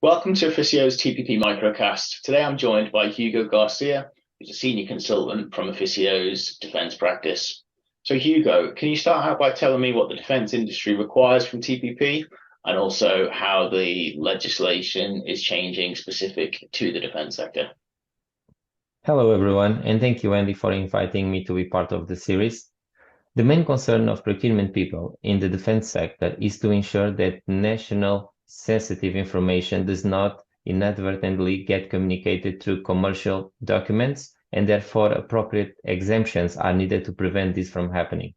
Welcome to Efficio's TPP Microcast. Today I'm joined by Hugo Garcia, who's a senior consultant from Efficio's defense practice. So Hugo, can you start out by telling me what the defense industry requires from TPP and also how the legislation is changing specific to the defense sector? Hello, everyone, and thank you, Andy, for inviting me to be part of the series. The main concern of procurement people in the defense sector is to ensure that national sensitive information does not inadvertently get communicated through commercial documents, and therefore appropriate exemptions are needed to prevent this from happening.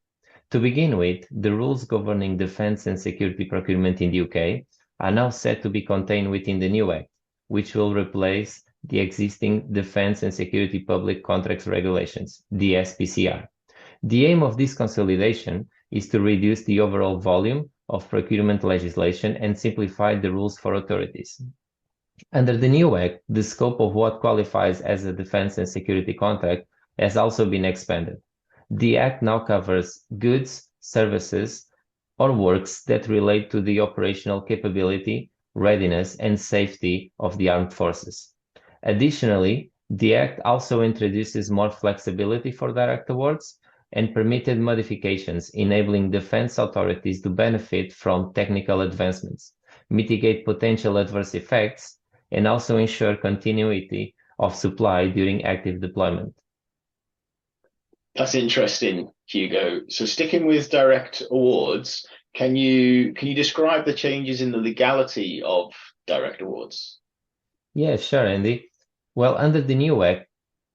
To begin with, the rules governing defense and security procurement in the UK are now set to be contained within the new Act, which will replace the existing Defense and Security Public Contracts Regulations, DSPCR. The aim of this consolidation is to reduce the overall volume of procurement legislation and simplify the rules for authorities. Under the new Act, the scope of what qualifies as a defense and security contract has also been expanded. The Act now covers goods, services, or works that relate to the operational capability, readiness, and safety of the armed forces. Additionally, the Act also introduces more flexibility for direct awards and permitted modifications, enabling defense authorities to benefit from technical advancements, mitigate potential adverse effects, and also ensure continuity of supply during active deployment. That's interesting, Hugo. So sticking with direct awards, can you describe the changes in the legality of direct awards? Yeah, sure, Andy. Well, under the new Act,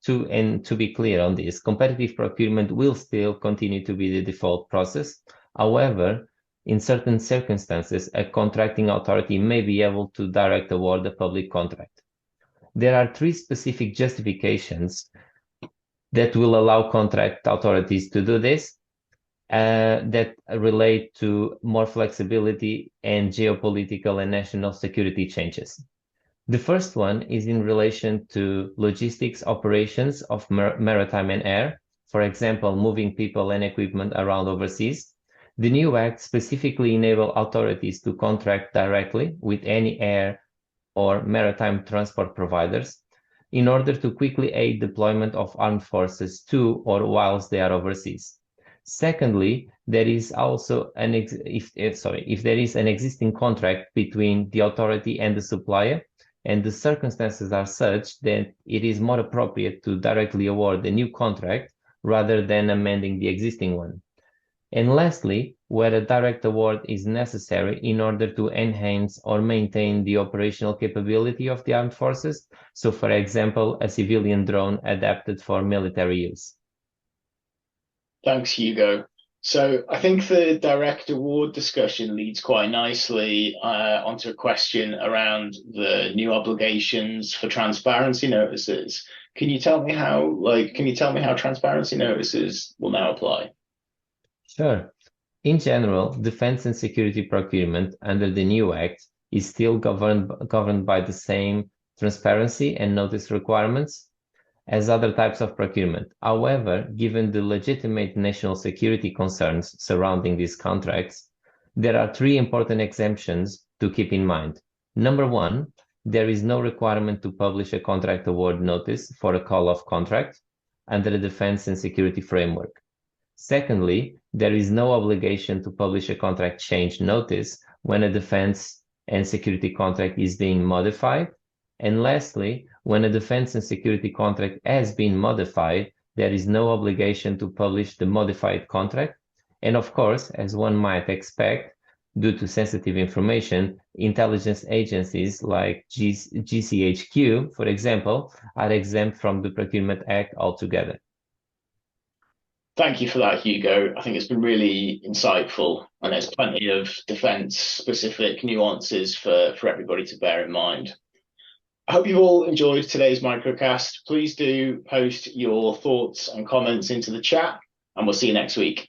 to be clear on this, competitive procurement will still continue to be the default process. However, in certain circumstances, a contracting authority may be able to direct award a public contract. There are three specific justifications that will allow contract authorities to do this, that relate to more flexibility and geopolitical and national security changes. The first one is in relation to logistics operations of maritime and air, for example, moving people and equipment around overseas. The new Act specifically enables authorities to contract directly with any air or maritime transport providers in order to quickly aid deployment of armed forces to or whilst they are overseas. Secondly, there is also if there is an existing contract between the authority and the supplier, and the circumstances are such that it is more appropriate to directly award a new contract rather than amending the existing one. And lastly, where a direct award is necessary in order to enhance or maintain the operational capability of the armed forces, so for example, a civilian drone adapted for military use. Thanks, Hugo. So I think the direct award discussion leads quite nicely onto a question around the new obligations for transparency notices. Can you tell me how transparency notices will now apply? Sure. In general, defense and security procurement under the new Act is still governed by the same transparency and notice requirements as other types of procurement. However, given the legitimate national security concerns surrounding these contracts, there are three important exemptions to keep in mind. Number one, there is no requirement to publish a contract award notice for a call of contract under the defense and security framework. Secondly, there is no obligation to publish a contract change notice when a defense and security contract is being modified. And lastly, when a defense and security contract has been modified, there is no obligation to publish the modified contract. And of course, as one might expect, due to sensitive information, intelligence agencies like GCHQ, for example, are exempt from the Procurement Act altogether. Thank you for that, Hugo. I think it's been really insightful, and there's plenty of defense-specific nuances for everybody to bear in mind. I hope you've all enjoyed today's microcast. Please do post your thoughts and comments into the chat, and we'll see you next week.